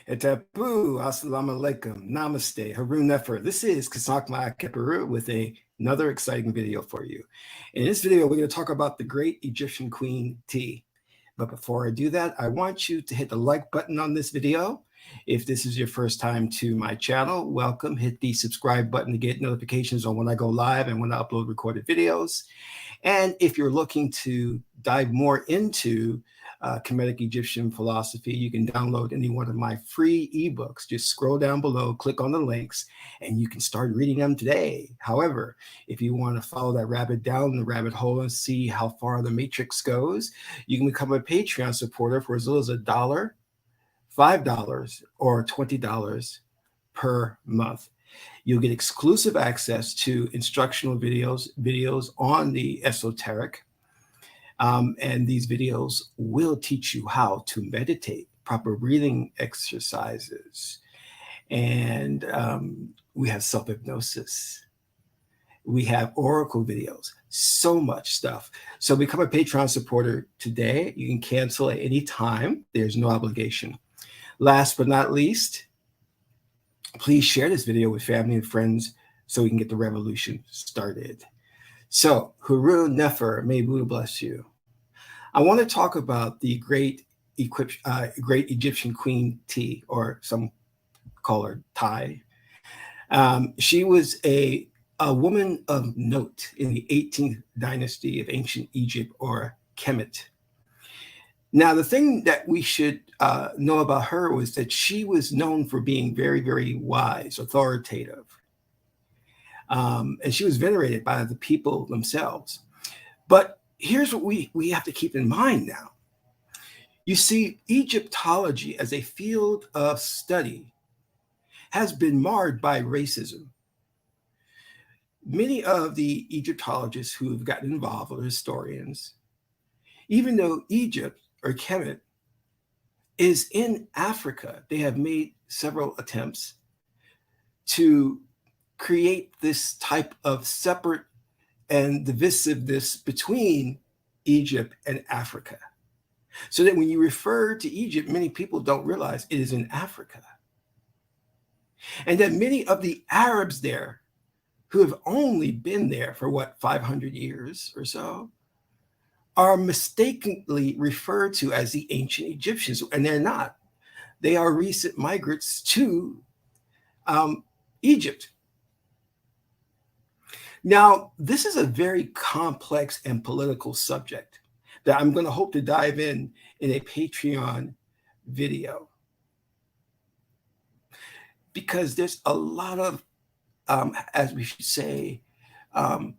Etapu, assalamu alaikum, namaste, Harun Nefer. This is Qesankh with another exciting video for you. In this video, we're going to talk about the great Egyptian queen Tiye. But before I do that, I want you to hit the like button on this video. If this is your first time to my channel, welcome. Hit the subscribe button to get notifications on when I go live and when I upload recorded videos. And if you're looking to dive more into Kemetic Egyptian philosophy, you can download any one of my free ebooks. Just scroll down below, click on the links, and you can start reading them today. However, if you want to follow that rabbit down the rabbit hole and see how far the matrix goes, you can become a Patreon supporter for as little as $1, $5, or $20 per month. You'll get exclusive access to instructional videos on the esoteric. And these videos will teach you how to meditate, proper breathing exercises. And we have self-hypnosis. We have oracle videos, so much stuff. So become a Patreon supporter today. You can cancel at any time. There's no obligation. Last but not least, please share this video with family and friends so we can get the revolution started. So, Harun Nefer, may Buddha bless you. I want to talk about the great Egyptian queen Tiye, or some call her Tiye. She was a woman of note in the 18th dynasty of ancient Egypt, or Kemet. Now, the thing that we should know about her was that she was known for being very, very wise, authoritative. And she was venerated by the people themselves. But here's what we have to keep in mind now. You see, Egyptology as a field of study has been marred by racism. Many of the Egyptologists who have gotten involved, or historians, even though Egypt, or Kemet, is in Africa, they have made several attempts to create this type of separate and divisiveness between Egypt and Africa. So that when you refer to Egypt, many people don't realize it is in Africa. And that many of the Arabs there, who have only been there for what, 500 years or so, are mistakenly referred to as the ancient Egyptians, and they're not. They are recent migrants to Egypt. Now, this is a very complex and political subject that I'm going to hope to dive in a Patreon video, because there's a lot of, as we should say,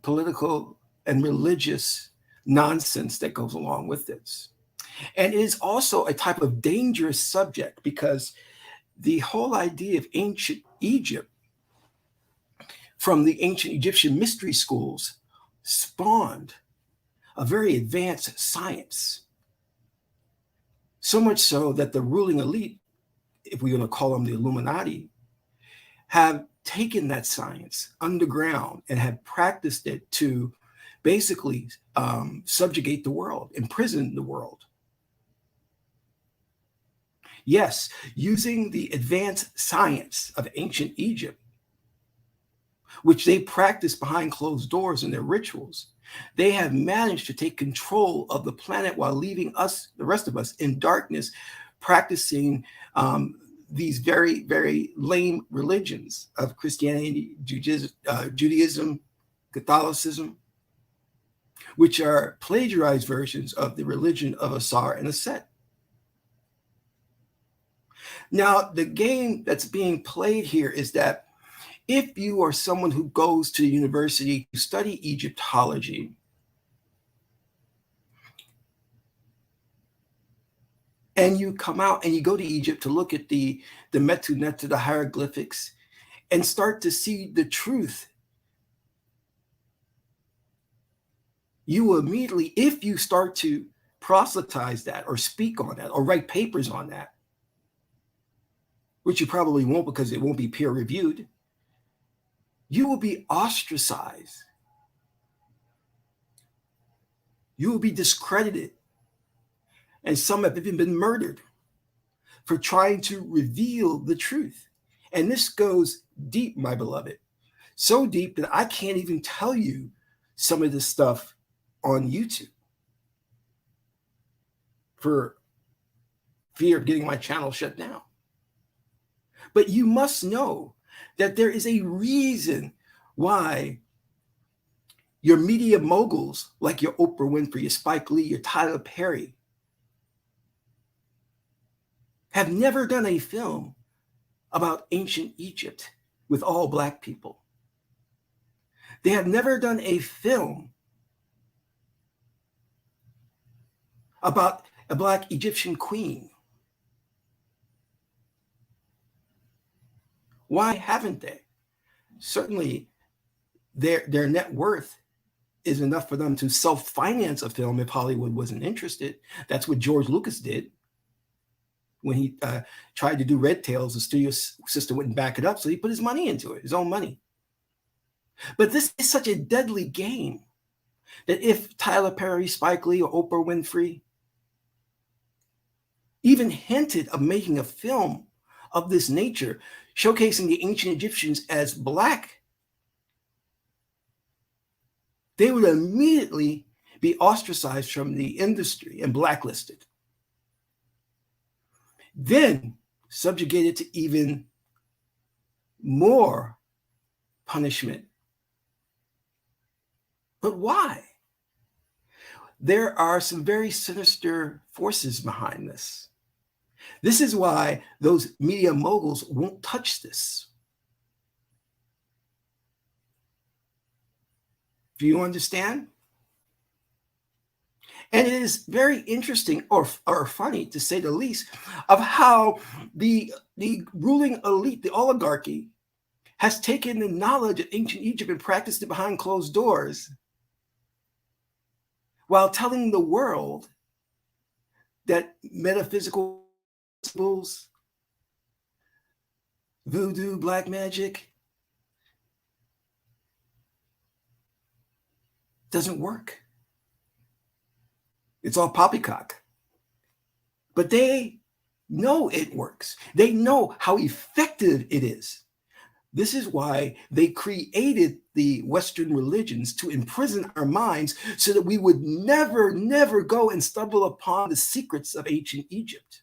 political and religious nonsense that goes along with this. And it is also a type of dangerous subject, because the whole idea of ancient Egypt from the ancient Egyptian mystery schools spawned a very advanced science. So much so that the ruling elite, if we're going to call them the Illuminati, have taken that science underground and have practiced it to basically subjugate the world, imprison the world. Yes, using the advanced science of ancient Egypt, which they practice behind closed doors in their rituals, they have managed to take control of the planet while leaving us, the rest of us, in darkness, practicing these very, very lame religions of Christianity, Judaism, Catholicism, which are plagiarized versions of the religion of Asar and Aset. Now, the game that's being played here is that if you are someone who goes to the university to study Egyptology, and you come out and you go to Egypt to look at the Metu Neter, the hieroglyphics, and start to see the truth, you will immediately, if you start to proselytize that or speak on that or write papers on that, which you probably won't because it won't be peer reviewed, you will be ostracized. You will be discredited. And some have even been murdered for trying to reveal the truth. And this goes deep, my beloved. So deep that I can't even tell you some of this stuff on YouTube for fear of getting my channel shut down. But you must know that there is a reason why your media moguls, like your Oprah Winfrey, your Spike Lee, your Tyler Perry, have never done a film about ancient Egypt with all Black people. They have never done a film about a Black Egyptian queen. Why haven't they? Certainly, their net worth is enough for them to self-finance a film if Hollywood wasn't interested. That's what George Lucas did when he tried to do Red Tails. The studio system wouldn't back it up, so he put his money into it, his own money. But this is such a deadly game that if Tyler Perry, Spike Lee, or Oprah Winfrey even hinted of making a film of this nature, showcasing the ancient Egyptians as Black, they would immediately be ostracized from the industry and blacklisted. Then subjugated to even more punishment. But why? There are some very sinister forces behind this. This is why those media moguls won't touch this. Do you understand? And it is very interesting or funny, to say the least, of how the ruling elite, the oligarchy, has taken the knowledge of ancient Egypt and practiced it behind closed doors, while telling the world that metaphysical principles, voodoo, black magic, doesn't work. It's all poppycock. But they know it works. They know how effective it is. This is why they created the Western religions, to imprison our minds so that we would never go and stumble upon the secrets of ancient Egypt,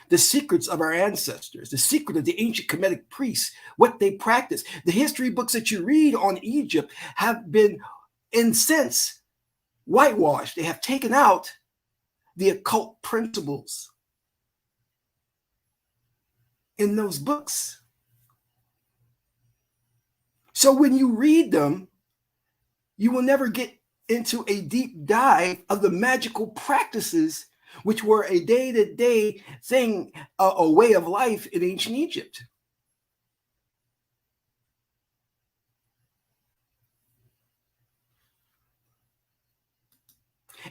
the secrets of our ancestors, the secret of the ancient Kemetic priests, what they practiced. The history books that you read on Egypt have been, in a sense, whitewashed. They have taken out the occult principles in those books. So when you read them, you will never get into a deep dive of the magical practices, which were a day-to-day thing, a way of life in ancient Egypt.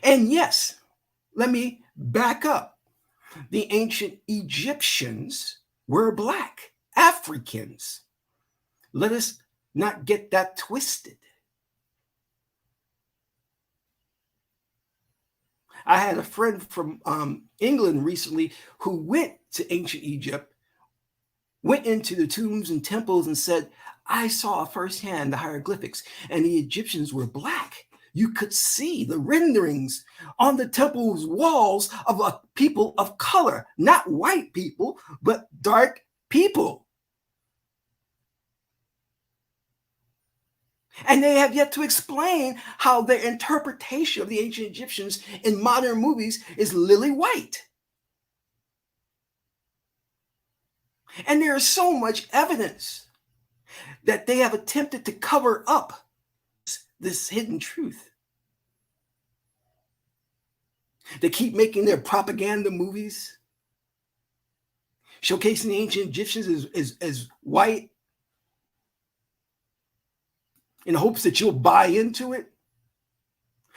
And yes, let me back up. The ancient Egyptians were Black Africans. Let us not get that twisted. I had a friend from England recently who went to ancient Egypt, went into the tombs and temples and said, I saw firsthand the hieroglyphics, and the Egyptians were Black. You could see the renderings on the temple's walls of a people of color, not white people, but dark people. And they have yet to explain how their interpretation of the ancient Egyptians in modern movies is lily white. And there is so much evidence that they have attempted to cover up this hidden truth. They keep making their propaganda movies, showcasing the ancient Egyptians as white, in hopes that you'll buy into it.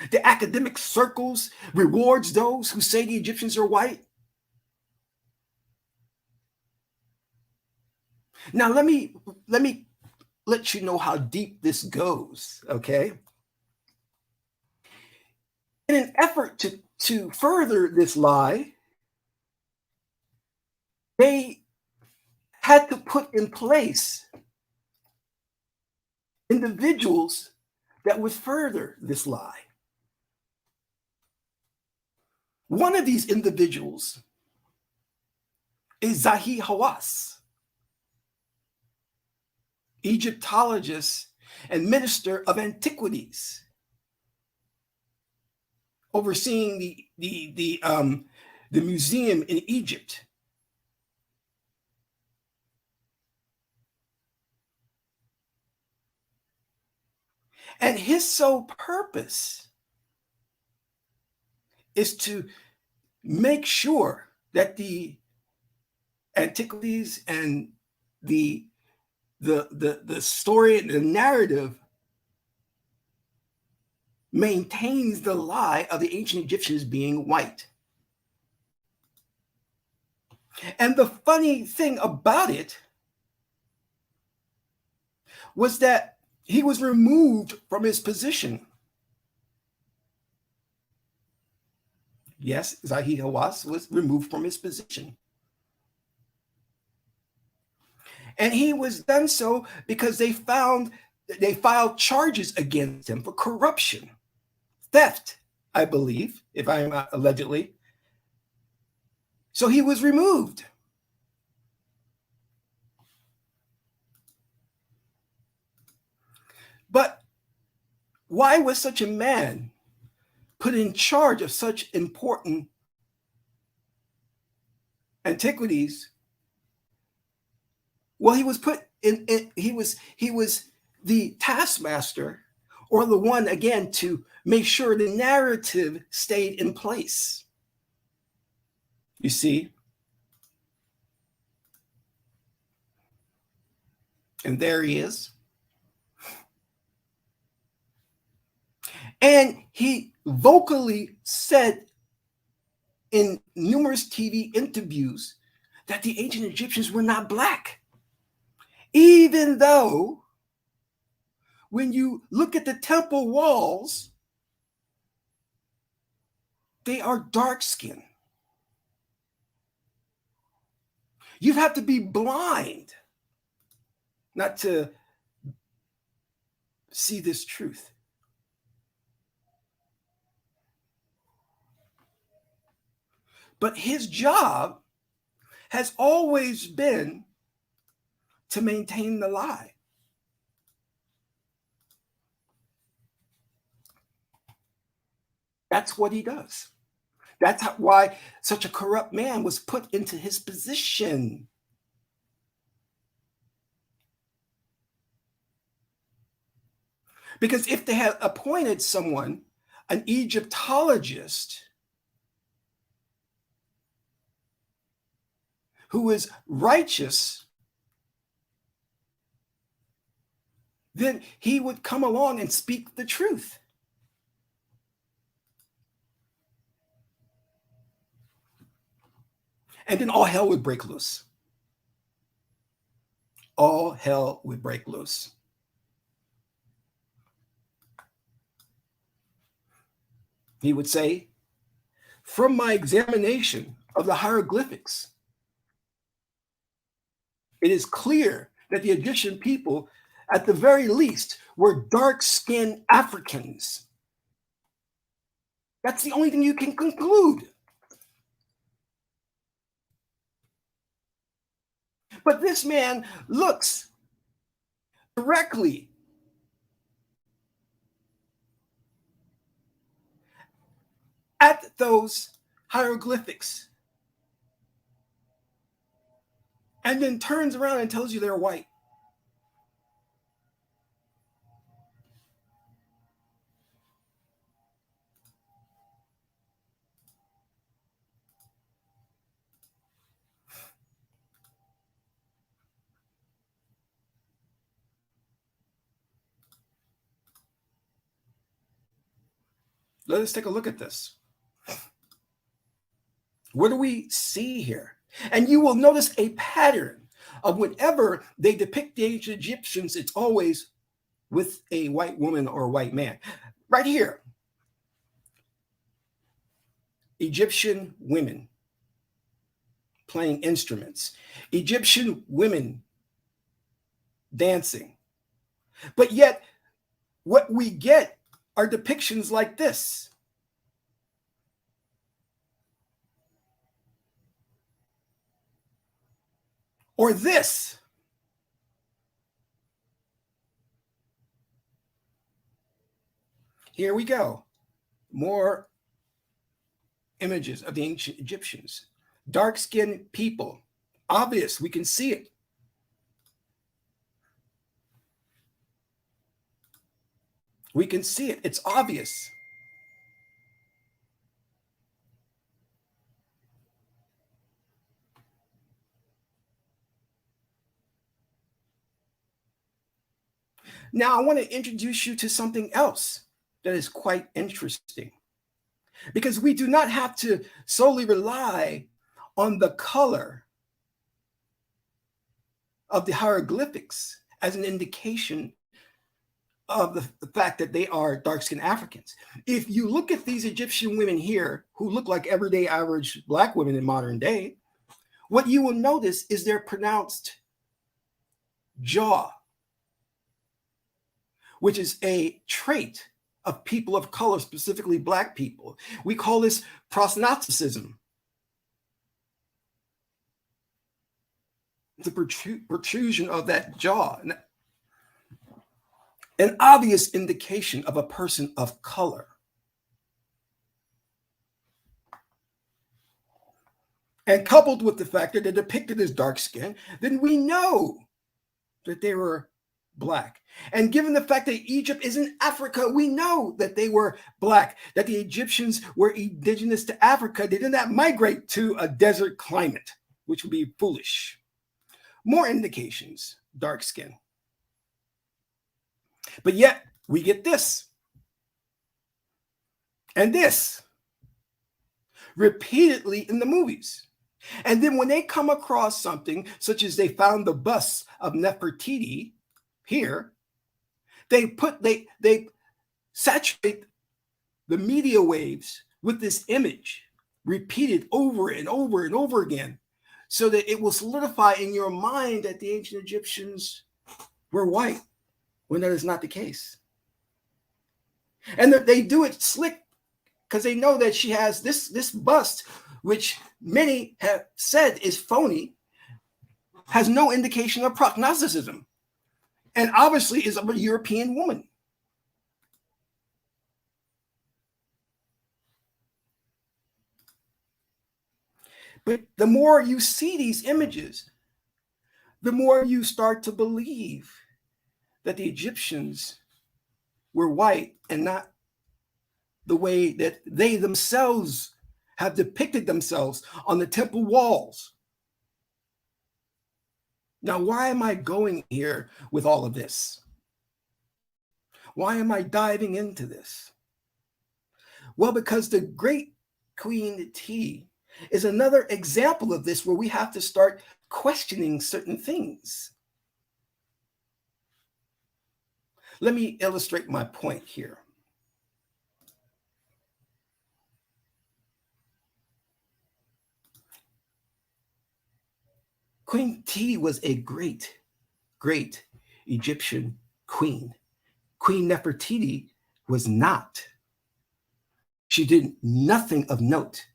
The academic circles rewards those who say the Egyptians are white. Now let me let you know how deep this goes, okay? In an effort to further this lie, they had to put in place individuals that would further this lie. One of these individuals is Zahi Hawass, Egyptologist and minister of antiquities, overseeing the museum in Egypt. And his sole purpose is to make sure that the antiquities and the story, the narrative maintains the lie of the ancient Egyptians being white. And the funny thing about it was that he was removed from his position. Yes, Zahi Hawass was removed from his position. And he was done so because they filed charges against him for corruption, theft, I believe, if I'm allegedly. So he was removed. But why was such a man put in charge of such important antiquities? Well, he was put in, he was the taskmaster, or the one again to make sure the narrative stayed in place. You see? And there he is. And he vocally said in numerous TV interviews that the ancient Egyptians were not black. Even though when you look at the temple walls, they are dark skinned. You'd have to be blind not to see this truth. But his job has always been to maintain the lie. That's what he does. That's why such a corrupt man was put into his position. Because if they had appointed someone, an Egyptologist, who is righteous, then he would come along and speak the truth. And then all hell would break loose. All hell would break loose. He would say, from my examination of the hieroglyphics, it is clear that the Egyptian people, at the very least, were dark-skinned Africans. That's the only thing you can conclude. But this man looks directly at those hieroglyphics and then turns around and tells you they're white. Let us take a look at this. What do we see here? And you will notice a pattern of whenever they depict the ancient Egyptians, it's always with a white woman or a white man. Right here, Egyptian women playing instruments, Egyptian women dancing. But yet, what we get are depictions like this. Or this. Here we go. More images of the ancient Egyptians. Dark-skinned people. Obvious, we can see it. We can see it. It's obvious. Now, I want to introduce you to something else that is quite interesting, because we do not have to solely rely on the color of the hieroglyphics as an indication of the fact that they are dark-skinned Africans. If you look at these Egyptian women here who look like everyday average Black women in modern day, what you will notice is their pronounced jaw, which is a trait of people of color, specifically Black people. We call this prognathism. The protrusion of that jaw, an obvious indication of a person of color. And coupled with the fact that they're depicted as dark skin, then we know that they were Black. And given the fact that Egypt is in Africa, we know that they were Black, that the Egyptians were indigenous to Africa. They did not migrate to a desert climate, which would be foolish. More indications, dark skin. But yet we get this and this repeatedly in the movies. And then when they come across something such as they found the bust of Nefertiti here, they saturate the media waves with this image repeated over and over and over again, so that it will solidify in your mind that the ancient Egyptians were white, when that is not the case. And they do it slick because they know that she has this bust, which many have said is phony, has no indication of prognosticism, and obviously is of a European woman. But the more you see these images, the more you start to believe that the Egyptians were white, and not the way that they themselves have depicted themselves on the temple walls. Now, why am I going here with all of this? Why am I diving into this? Well, because the great Queen Tiye is another example of this, where we have to start questioning certain things. Let me illustrate my point here. Queen Tiye was a great, great Egyptian queen. Queen Nefertiti was not. She did nothing of note.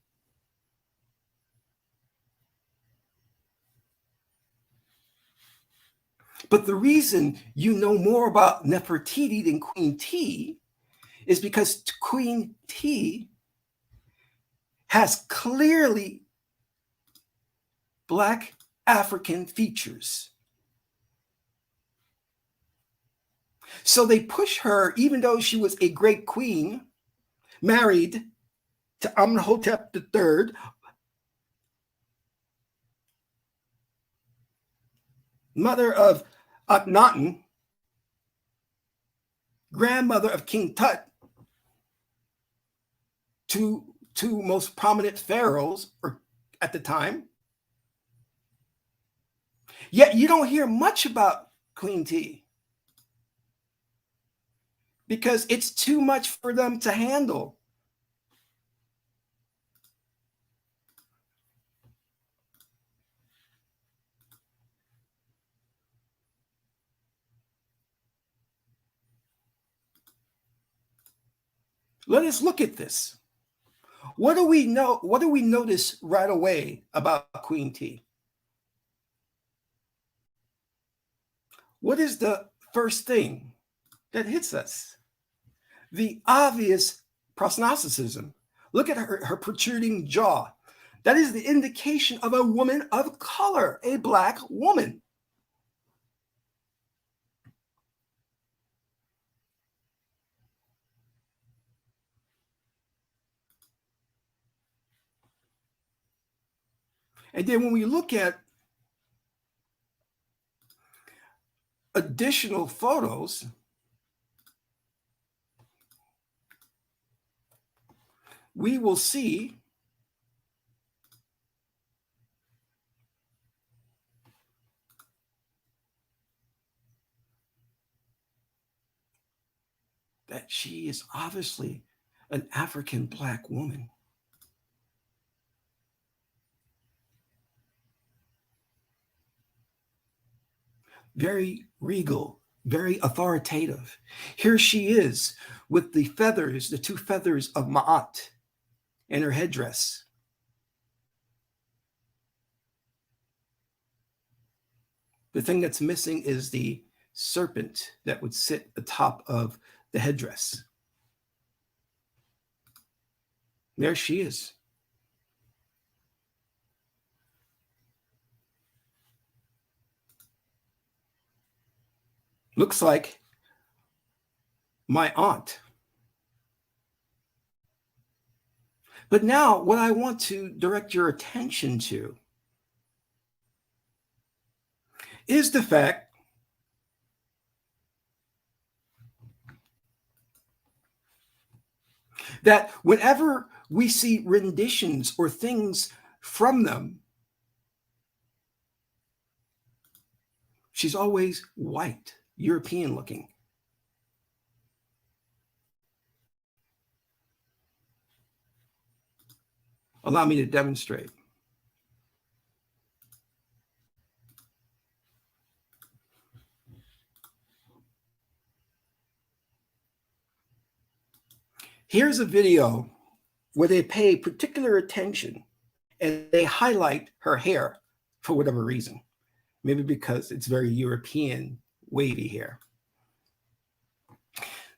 But the reason you know more about Nefertiti than Queen Tiye is because Queen Tiye has clearly Black African features. So they push her, even though she was a great queen, married to Amenhotep III, mother of Akhenaten, grandmother of King Tut, two most prominent pharaohs at the time. Yet you don't hear much about Queen Tiye because it's too much for them to handle. Let us look at this. What do we know? What do we notice right away about Queen Tiye? What is the first thing that hits us? The obvious proselyticism. Look at her protruding jaw. That is the indication of a woman of color, a Black woman. And then when we look at additional photos, we will see that she is obviously an African Black woman. Very regal, very authoritative. Here she is with the feathers, the two feathers of Ma'at in her headdress. The thing that's missing is the serpent that would sit atop of the headdress. There she is. Looks like my aunt. But now what I want to direct your attention to is the fact that whenever we see renditions or things from them, she's always white, European looking. Allow me to demonstrate. Here's a video where they pay particular attention and they highlight her hair for whatever reason. Maybe because it's very European wavy hair.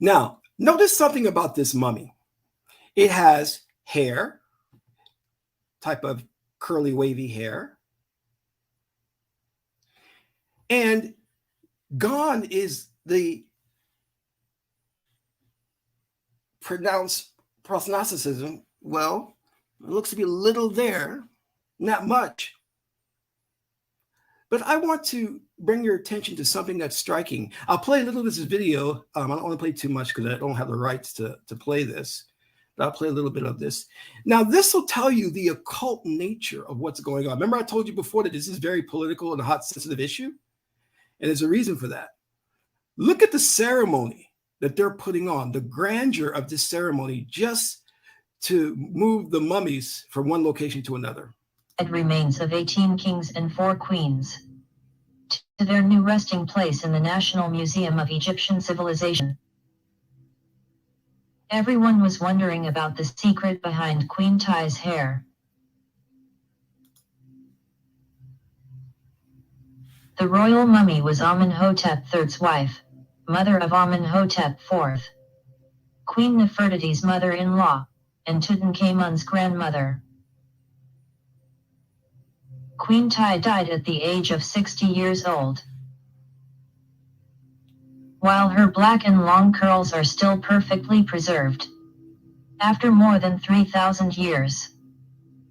Now, notice something about this mummy. It has hair, type of curly wavy hair. And gone is the pronounced proselyticism. Well, it looks to be a little there, not much. But I want to bring your attention to something that's striking. I'll play a little of this video. I don't want to play too much because I don't have the rights to play this. But I'll play a little bit of this. Now, this will tell you the occult nature of what's going on. Remember I told you before that this is very political and a hot, sensitive issue? And there's a reason for that. Look at the ceremony that they're putting on, the grandeur of this ceremony just to move the mummies from one location to another. Remains of 18 kings and 4 queens to their new resting place in the National Museum of Egyptian Civilization. Everyone was wondering about the secret behind Queen Tiye's hair. The royal mummy was Amenhotep III's wife, mother of Amenhotep IV, Queen Nefertiti's mother-in-law, and Tutankhamun's grandmother. Queen Tiye died at the age of 60 years old. While her black and long curls are still perfectly preserved, after more than 3,000 years,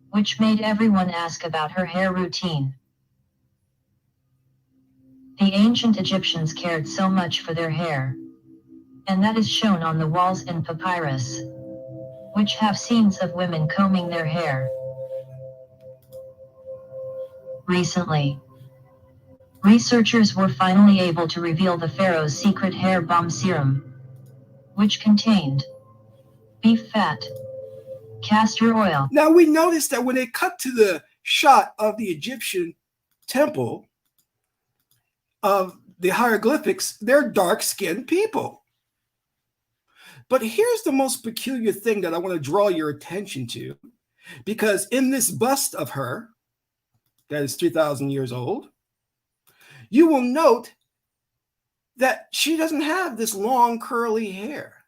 which made everyone ask about her hair routine. The ancient Egyptians cared so much for their hair, and that is shown on the walls in papyrus, which have scenes of women combing their hair. Recently, Researchers were finally able to reveal the pharaoh's secret hair bomb serum, which contained beef fat, castor oil. Now we noticed that when they cut to the shot of the Egyptian temple of the hieroglyphics, they're dark-skinned people. But here's the most peculiar thing that I want to draw your attention to, because in this bust of her, that is 3,000 years old, you will note that she doesn't have this long curly hair.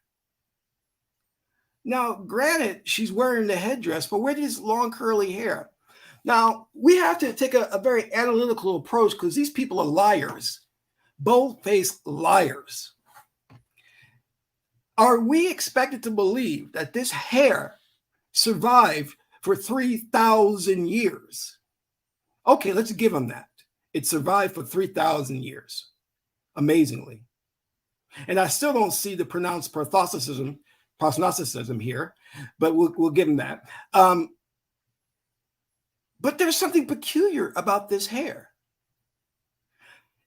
Now, granted, she's wearing the headdress, but where is long curly hair? Now, we have to take a very analytical approach because these people are liars, bold-faced liars. Are we expected to believe that this hair survived for 3,000 years? Okay, let's give them that. It survived for 3,000 years, amazingly. And I still don't see the pronounced prostheticism here, but we'll give them that. But there's something peculiar about this hair.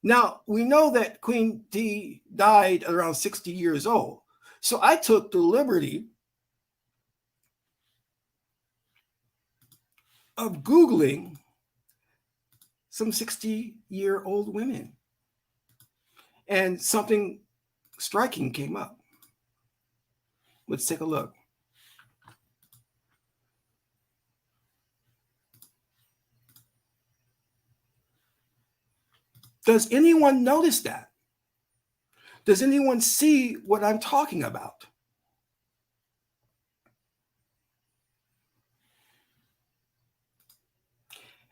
Now, we know that Queen Tiye died around 60 years old. So I took the liberty of Googling some 60-year-old women. And something striking came up. Let's take a look. Does anyone notice that? Does anyone see what I'm talking about?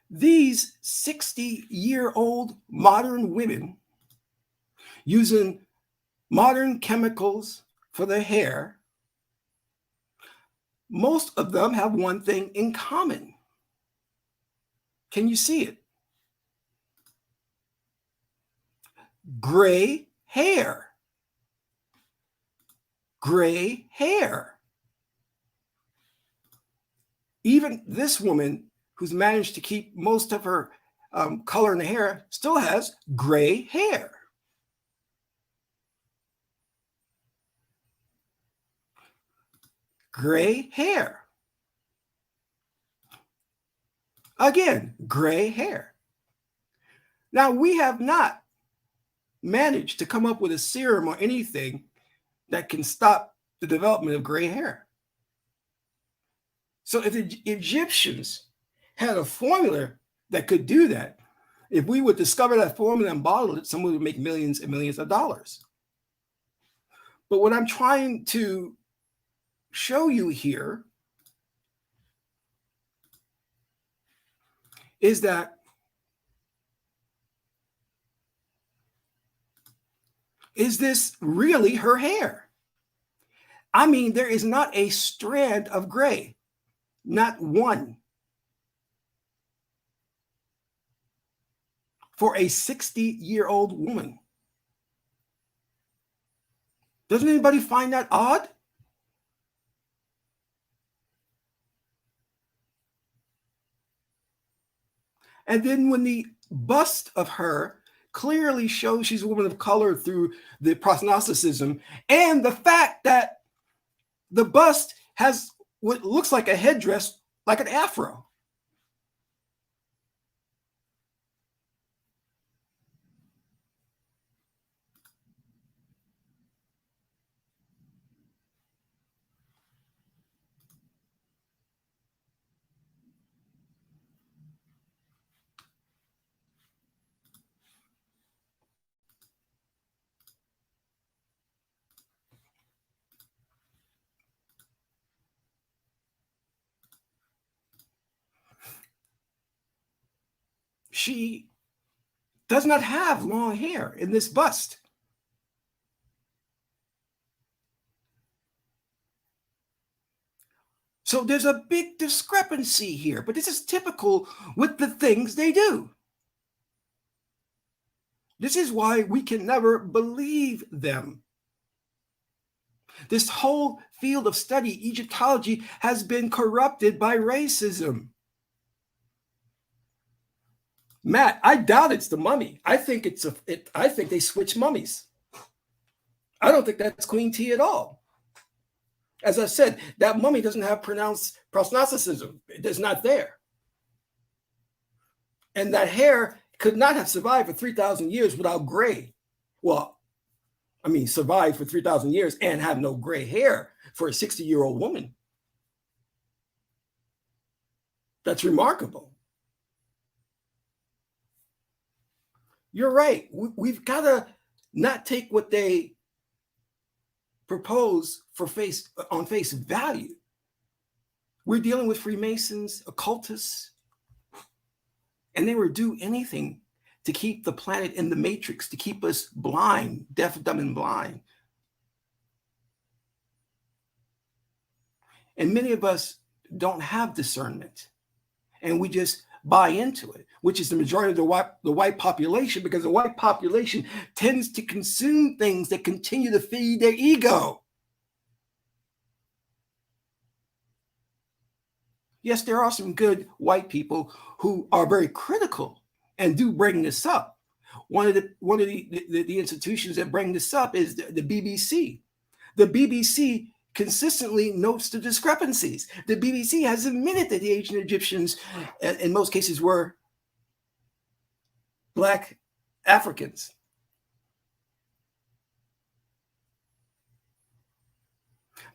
These 60-year-old modern women using modern chemicals for their hair, most of them have one thing in common. Can you see it? Gray hair. Gray hair. Even this woman, who's managed to keep most of her color in the hair, still has gray hair. Gray hair. Again, gray hair. Now, we have not managed to come up with a serum or anything that can stop the development of gray hair. So if the Egyptians had a formula that could do that, if we would discover that formula and bottle it, someone would make millions and millions of dollars. But what I'm trying to show you here is that is this really her hair? I mean, there is not a strand of gray, not one. For a 60-year-old woman. Doesn't anybody find that odd? And then when the bust of her clearly shows she's a woman of color through the prostheticism and the fact that the bust has what looks like a headdress, like an afro. She does not have long hair in this bust. So there's a big discrepancy here, but this is typical with the things they do. This is why we can never believe them. This whole field of study, Egyptology, has been corrupted by racism. Matt, I doubt it's the mummy. I think I think they switch mummies. I don't think that's Queen Tiye at all. As I said, that mummy doesn't have pronounced prosnacicism. It's not there. And that hair could not have survived for 3,000 years without gray. Well, I mean, survive for 3,000 years and have no gray hair for a 60-year-old woman. That's remarkable. You're right. We've got to not take what they propose on face value. We're dealing with Freemasons, occultists, and they would do anything to keep the planet in the matrix, to keep us blind, deaf, dumb, and blind. And many of us don't have discernment, and we just buy into it, which is the majority of the white population, because the white population tends to consume things that continue to feed their ego. Yes, there are some good white people who are very critical and do bring this up. One of the institutions that bring this up is the BBC. The BBC consistently notes the discrepancies. The BBC has admitted that the ancient Egyptians, in most cases, were Black Africans.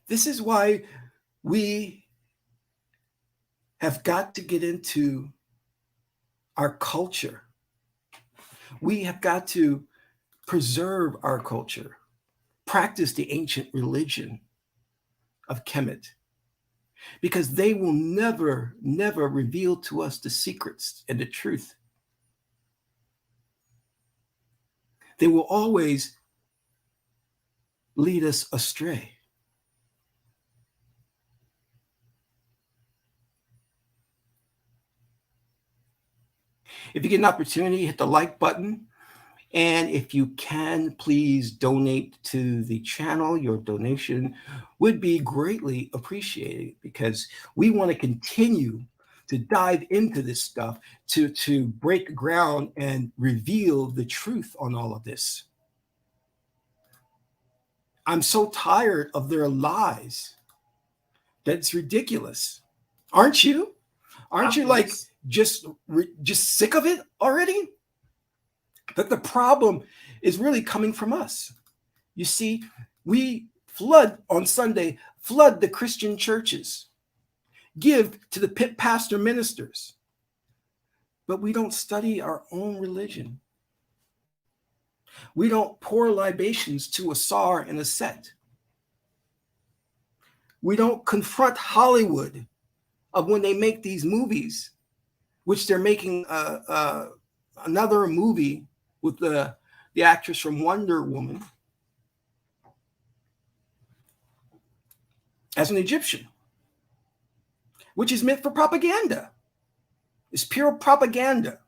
This is why we have got to get into our culture. We have got to preserve our culture, practice the ancient religion of Kemet, because they will never, never reveal to us the secrets and the truth. They will always lead us astray. If you get an opportunity, hit the like button. And if you can, please donate to the channel. Your donation would be greatly appreciated, because we want to continue to dive into this stuff, to break ground and reveal the truth on all of this. I'm so tired of their lies that it's ridiculous. Aren't you? Aren't you like just sick of it already? But the problem is really coming from us. You see, we flood on Sunday, flood the Christian churches, give to the pit pastor ministers, but we don't study our own religion. We don't pour libations to a Sar and a Set. We don't confront Hollywood of when they make these movies, which they're making another movie with the actress from Wonder Woman as an Egyptian, which is meant for propaganda. It's pure propaganda.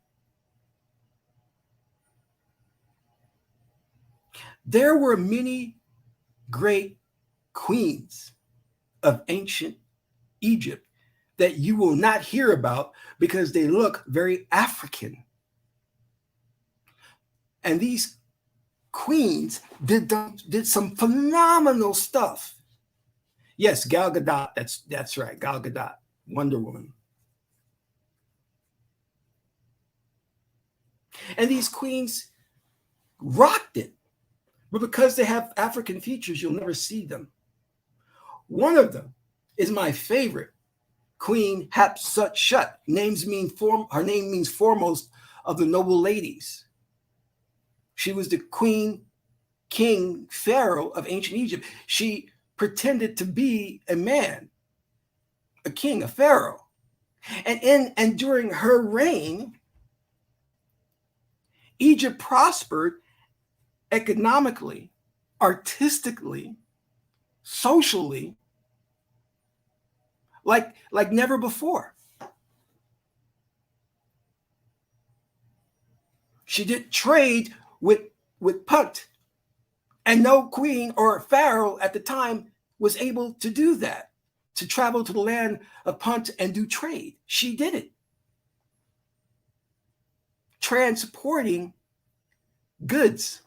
There were many great queens of ancient Egypt that you will not hear about because they look very African. And these queens did some phenomenal stuff. Yes, Gal Gadot, that's right, Gal Gadot, Wonder Woman. And these queens rocked it. But because they have African features, you'll never see them. One of them is my favorite, Queen Hatshepsut. Her name means foremost of the noble ladies. She was the queen, king, pharaoh of ancient Egypt. She pretended to be a man, a king, a pharaoh. And during her reign, Egypt prospered economically, artistically, socially, like never before. She did trade with Punt, and no queen or pharaoh at the time was able to do that, to travel to the land of Punt and do trade. She did it. transporting goods.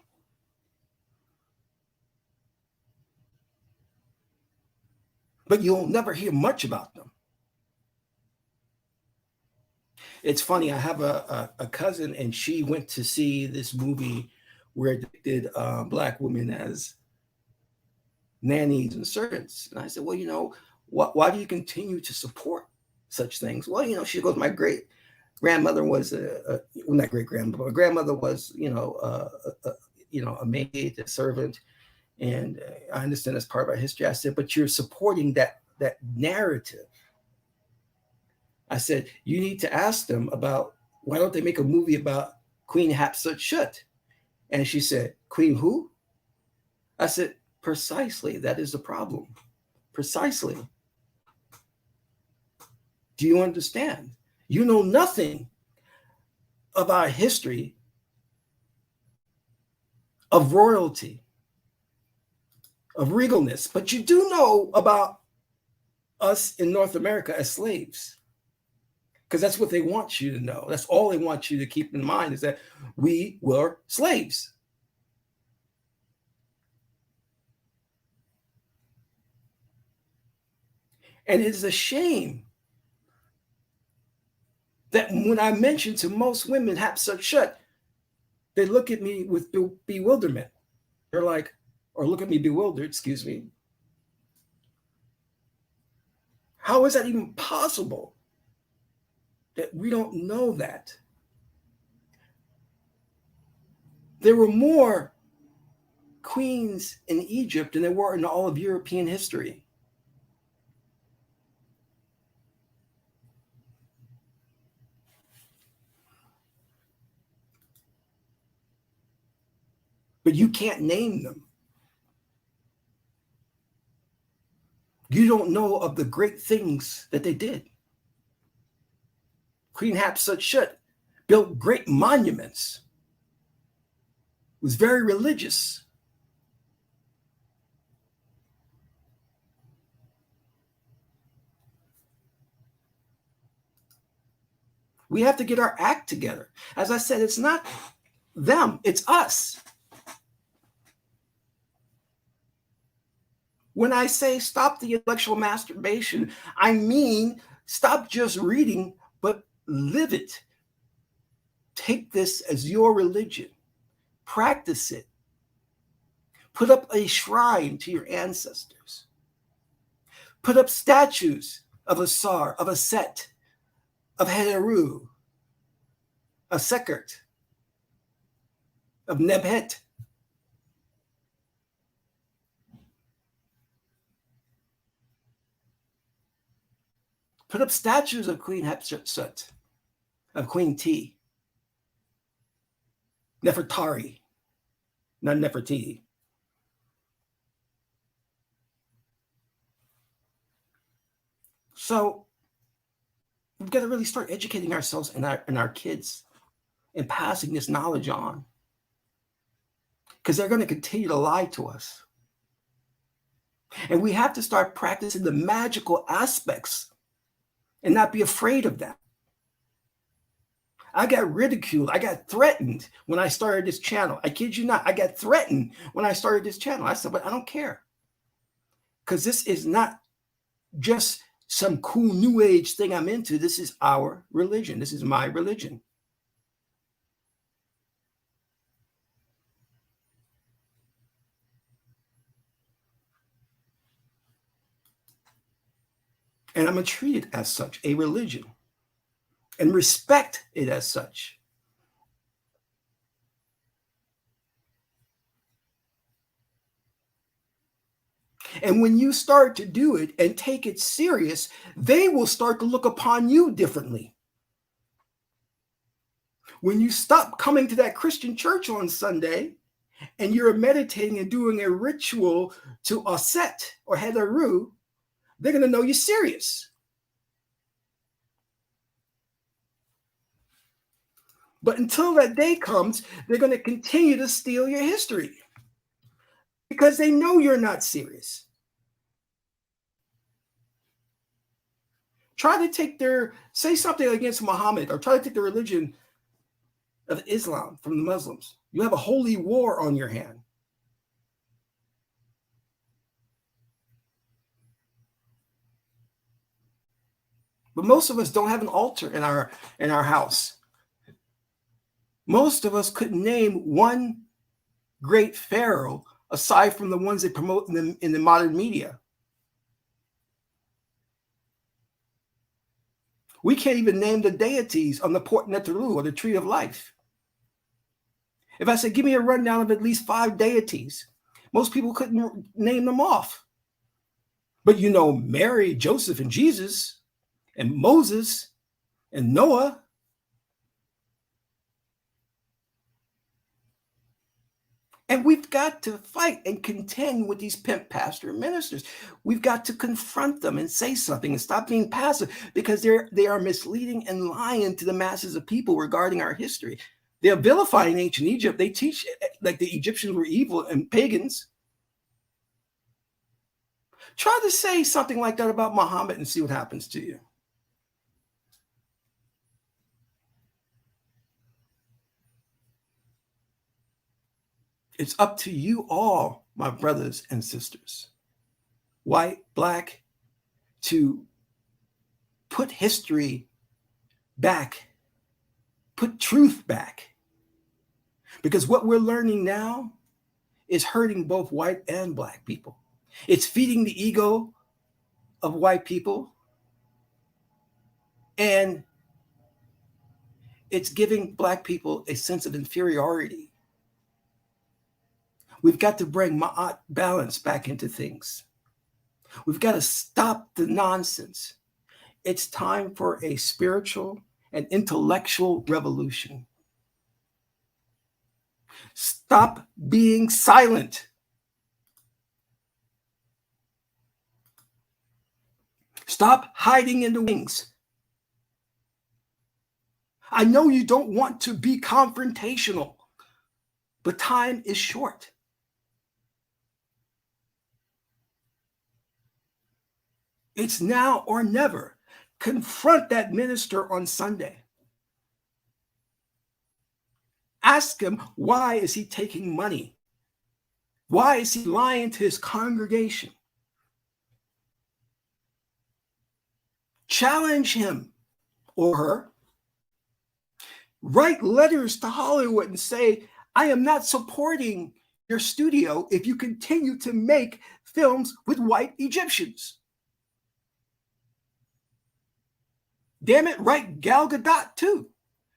But you'll never hear much about them. It's funny, I have a cousin, and she went to see this movie where it did Black women as nannies and servants. And I said, well, why do you continue to support such things? Well, she goes, my great grandmother was not great grandmother, but grandmother was, a maid, a servant. And I understand that's part of our history. I said, but you're supporting that narrative. I said, you need to ask them about, why don't they make a movie about Queen Hatshepsut? And she said, Queen who? I said, precisely, that is the problem. Precisely. Do you understand? You know nothing of our history of royalty, of regalness, but you do know about us in North America as slaves. Because that's what they want you to know. That's all they want you to keep in mind, is that we were slaves. And it is a shame that when I mention to most women Hatshepsut, they look at me with bewilderment. They're like, or look at me bewildered, excuse me. How is that even possible that we don't know that? There were more queens in Egypt than there were in all of European history. But you can't name them. You don't know of the great things that they did. Queen Hatshepsut built great monuments, was very religious. We have to get our act together. As I said, it's not them, it's us. When I say stop the intellectual masturbation, I mean stop just reading, but live it. Take this as your religion. Practice it. Put up a shrine to your ancestors. Put up statues of Asar, of Aset, of Heru, of Sekert, of Nebhet. Put up statues of Queen Hatshepsut, of Queen Tiye, Nefertari, not Nefertiti. So we've got to really start educating ourselves and our kids and passing this knowledge on, because they're going to continue to lie to us. And we have to start practicing the magical aspects and not be afraid of that. I got ridiculed. I got threatened when I started this channel. I kid you not. I got threatened when I started this channel. I said, but I don't care. Because this is not just some cool new age thing I'm into. This is our religion. This is my religion. And I'm going to treat it as such, a religion, and respect it as such. And when you start to do it and take it serious, they will start to look upon you differently. When you stop coming to that Christian church on Sunday and you're meditating and doing a ritual to Aset or Heru, they're going to know you're serious. But until that day comes, they're going to continue to steal your history because they know you're not serious. Try to say something against Muhammad, or try to take the religion of Islam from the Muslims. You have a holy war on your hand. But most of us don't have an altar in our house. Most of us couldn't name one great pharaoh aside from the ones they promote in the modern media. We can't even name the deities on the Port Neteru or the Tree of Life. If I said, give me a rundown of at least 5 deities, most people couldn't name them off. But you know Mary, Joseph, and Jesus, and Moses, and Noah. And we've got to fight and contend with these pimp pastor ministers. We've got to confront them and say something and stop being passive, because they are misleading and lying to the masses of people regarding our history. They're vilifying ancient Egypt. They teach like the Egyptians were evil and pagans. Try to say something like that about Muhammad and see what happens to you. It's up to you all, my brothers and sisters, white, black, to put history back, put truth back. Because what we're learning now is hurting both white and black people. It's feeding the ego of white people, and it's giving black people a sense of inferiority. We've got to bring ma'at, balance, back into things. We've got to stop the nonsense. It's time for a spiritual and intellectual revolution. Stop being silent. Stop hiding in the wings. I know you don't want to be confrontational, but time is short. It's now or never. Confront that minister on Sunday. Ask him, why is he taking money? Why is he lying to his congregation? Challenge him or her. Write letters to Hollywood and say, I am not supporting your studio if you continue to make films with white Egyptians. Damn it, write Gal Gadot too.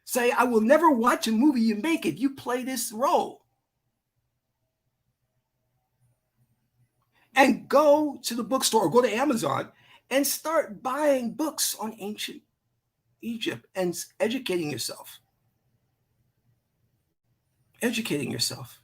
Say, I will never watch a movie you make if you play this role. And go to the bookstore or go to Amazon and start buying books on ancient Egypt and educating yourself. Educating yourself.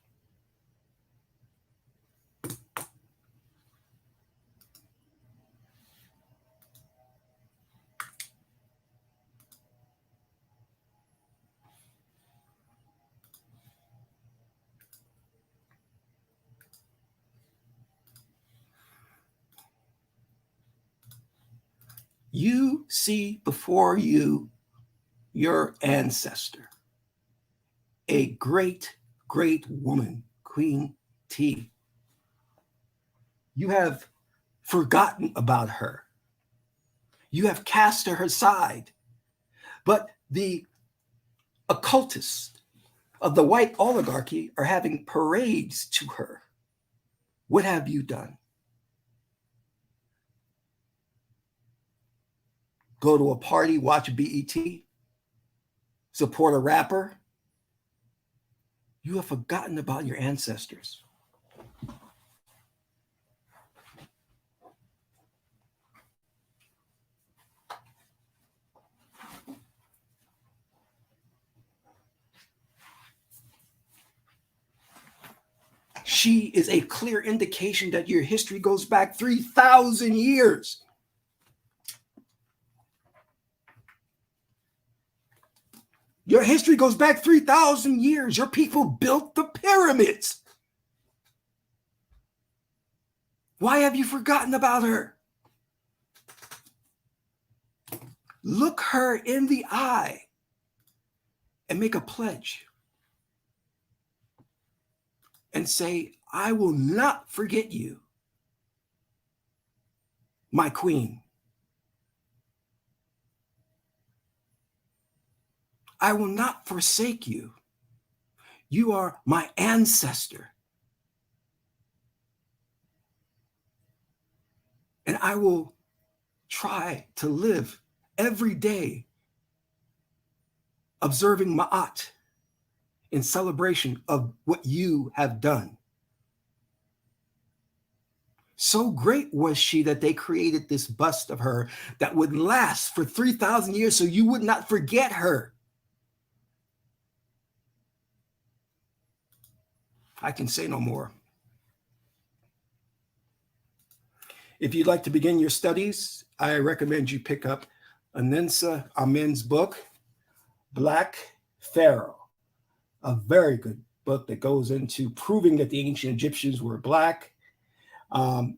You see before you your ancestor, a great, great woman, Queen Tiye. You have forgotten about her. You have cast her aside. But the occultists of the white oligarchy are having parades to her. What have you done? Go to a party, watch BET, support a rapper. You have forgotten about your ancestors. She is a clear indication that your history goes back 3,000 years. Your history goes back 3,000 years. Your people built the pyramids. Why have you forgotten about her? Look her in the eye and make a pledge and say, I will not forget you, my queen. I will not forsake you. You are my ancestor. And I will try to live every day observing Ma'at in celebration of what you have done. So great was she that they created this bust of her that would last for 3,000 years so you would not forget her. I can say no more. If you'd like to begin your studies, I recommend you pick up Anensa Amen's book, Black Pharaoh, a very good book that goes into proving that the ancient Egyptians were Black. And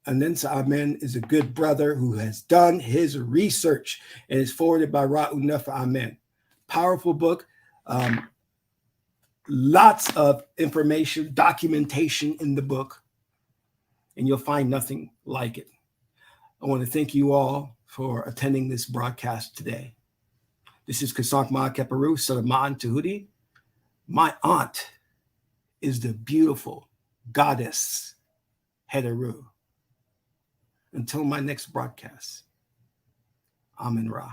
Anensa Amen is a good brother who has done his research and is forwarded by Ra'unefa Amen. Powerful book. Lots of information, documentation in the book, and you'll find nothing like it. I want to thank you all for attending this broadcast today. This is Qesankh Ma Keperu, son of Ma'an Tahuti. My aunt is the beautiful goddess Heteru. Until my next broadcast, Amen Ra.